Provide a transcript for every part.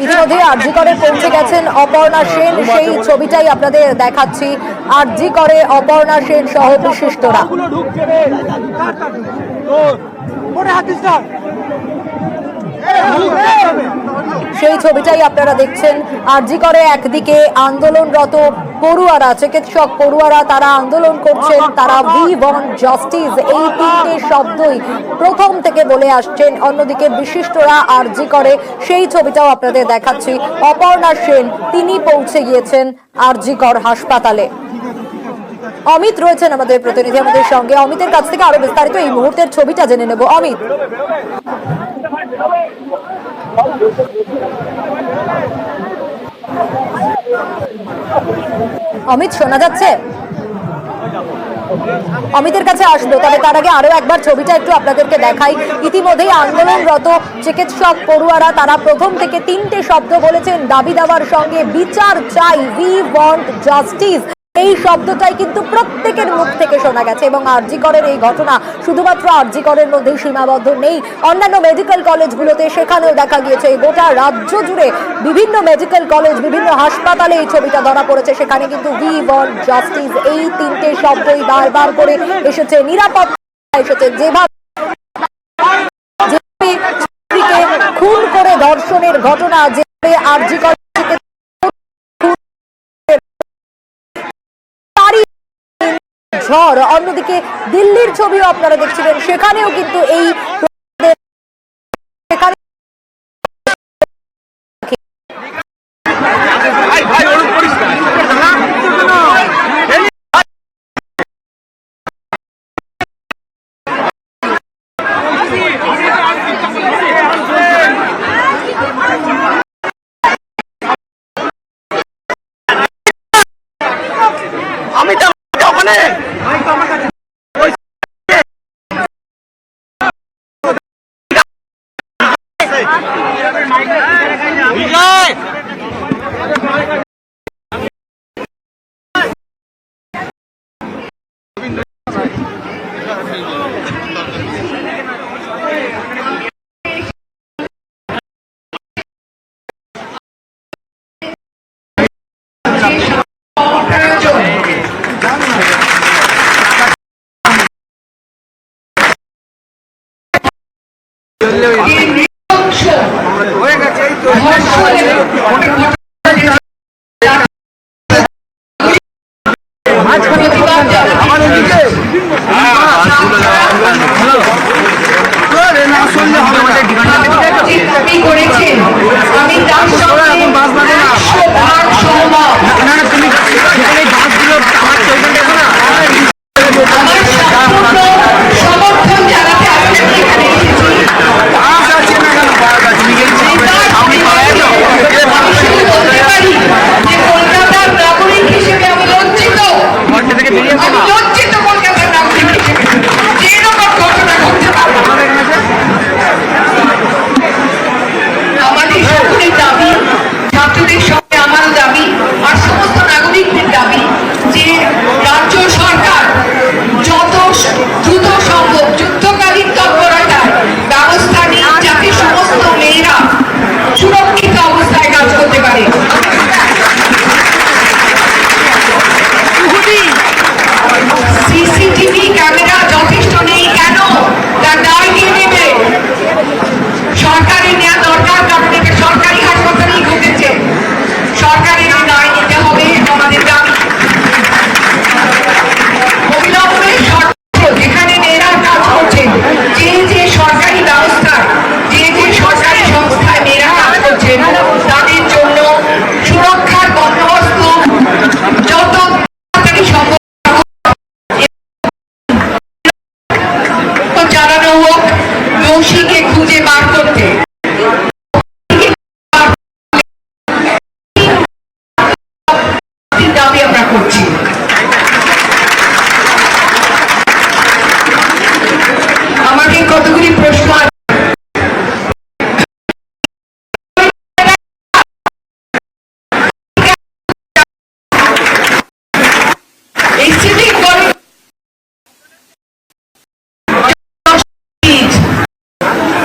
ইতিমধ্যে আরজি করে পৌঁছে গেছেন অপর্ণা সেন, সেই ছবিটাই আপনাদের দেখাচ্ছি। আরজি করে অপর্ণা সেন সহ বিশিষ্টরা। সেই ছবিটাই আপনারা দেখছেন। আরজি করে একদিকে আন্দোলনরত পড়ুয়ারা, চিকিৎসক পড়ুয়ারা, তারা আন্দোলন করছেন, তারা উই ওয়ান্ট জাস্টিস এই তিনটে শব্দই প্রথম থেকে বলে আসছেন। অন্যদিকে বিশিষ্টরা আরজি করে, সেই ছবিটাও আপনাদের দেখাচ্ছি। অপর্ণা সেন তিনি পৌঁছে গিয়েছেন আরজি কর হাসপাতালে। অমিত রয়েছেন আমাদের প্রতিনিধি আমাদের সঙ্গে, অমিতের কাছ থেকে আরো বিস্তারিত এই মুহূর্তের ছবিটা জেনে নেব। অমিত, অমিত শোনা যাচ্ছে? অমিতের কাছে আসবো, তবে তার আগে আরো একবার ছবিটা একটু আপনাদেরকে দেখাই। ইতিমধ্যেই আন্দোলনরত চিকিৎসক পড়ুয়ারা তারা প্রথম থেকে তিনটে শব্দ বলেছেন দাবি দাওয়ার সঙ্গে। বিচার চাই, উই ওয়ান্ট জাস্টিস, এই শব্দটাই কিন্তু প্রত্যেকের মুখ থেকে শোনা গেছে। এবং আরজি করের এই ঘটনা শুধুমাত্র আরজি করের মধ্যেই সীমাবদ্ধ নেই, অন্যান্য মেডিকেল কলেজগুলোতে সেখানেও দেখা গিয়েছে। এই গোটা রাজ্য জুড়ে বিভিন্ন মেডিকেল কলেজ, বিভিন্ন হাসপাতালে এই ছবিটা ধরা পড়েছে। সেখানে কিন্তু উই ওয়ান্ট জাস্টিস এই তিনটে শব্দই বারবার করে এসেছে। নিরাপত্তা এসেছে, যেভাবে খুন করে ধর্ষণের ঘটনা, যেভাবে আরজি করে ঝড়, অন্যদিকে দিল্লির ছবিও আপনারা দেখছিলেন, সেখানেও কিন্তু এই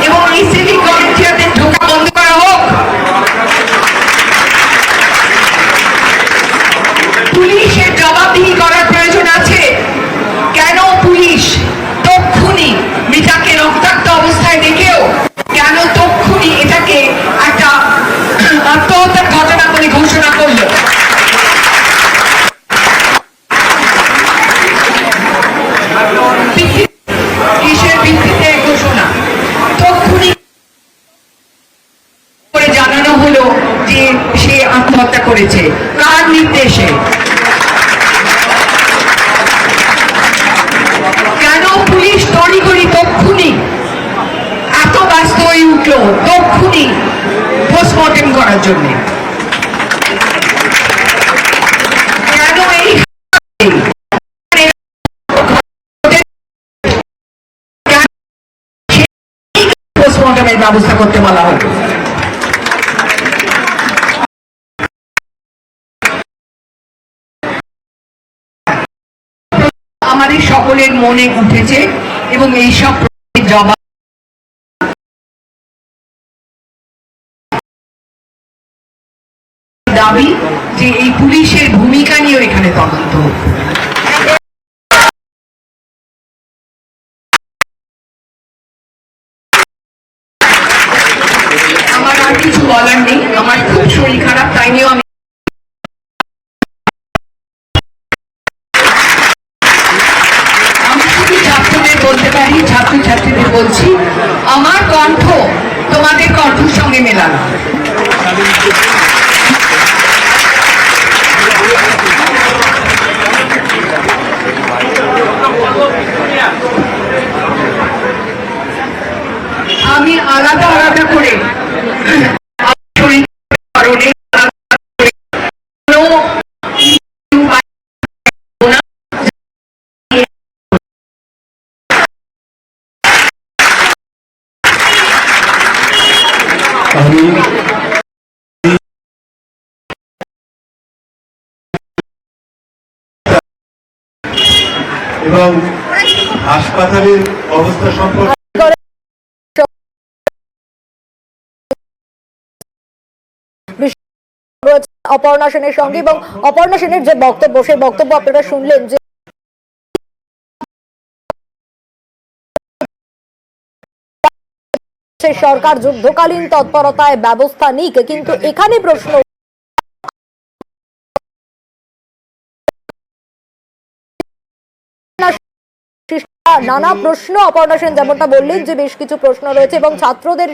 এবং এই সিভিক করেছে, কার নির্দেশে? কেন পুলিশ তড়িঘড়ি তক্ষুনি এত ব্যস্ত হয়ে উঠলো তক্ষুনি পোস্টমর্টেম করার জন্য? কেন এই পোস্টমর্টমের ব্যবস্থা করতে বলা হলো? আমাদের সকলের মনে উঠেছে এবং এইসব জবাব দাবি যে এই পুলিশের ভূমিকা নিয়েও এখানে তদন্ত হোক। আমার আর কিছু বলার নেই, আমার খুব শরীর খারাপ, তাই নিয়েও আমি শুধু ছাত্রদের বলতে পারি, ছাত্রছাত্রীদের বলছি, আমার কণ্ঠ তোমাদের কণ্ঠের সঙ্গে মেলানো। আমি আলাদা আলাদা করে এবং হাসপাতালের অবস্থা সম্পর্কে অপর্ণা সেনের সঙ্গে, এবং অপর্ণা সেনের যে বক্তব্য, সেই বক্তব্য আপনারা শুনলেন যে সরকার যুদ্ধকালীন তৎপরতায় ব্যবস্থা নিক, কিন্তু এখানে প্রশ্ন নানা প্রশ্ন। অপর্ণা সেন যেমনটা বললেন যে বেশ কিছু প্রশ্ন রয়েছে এবং ছাত্রদের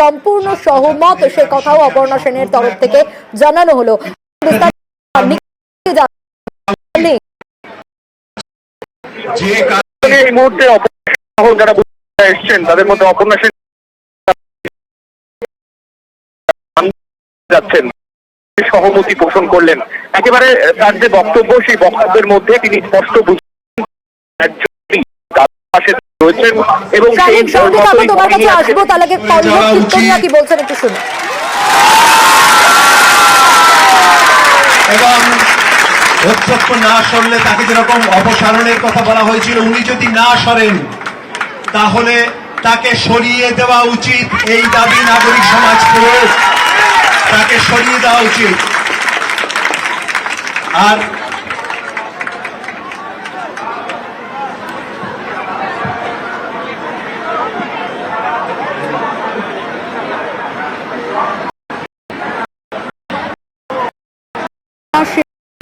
সম্পূর্ণ সহমত, সে কথাও অপর্ণা সেনের তরফ থেকে জানানো হলো। এই মুহূর্তে যারা এসছেন তাদের মধ্যে অপর্ণা সেন যাচ্ছেন, সহমতি পোষণ করলেন। একেবারে তার যে বক্তব্য, সেই বক্তব্যের মধ্যে তিনি স্পষ্ট রয়েছেন এবং তোমার কাছে আসবো, তাহলে কি বলছেন একটু শুনুন। এবং অধ্যক্ষ না সরলে তাকে যেরকম অপসারণের কথা বলা হয়েছিল, উনি যদি না সরেন তাহলে তাকে সরিয়ে দেওয়া উচিত। এই দাবি নাগরিক সমাজ করুক, তাকে সরিয়ে দেওয়া উচিত। আর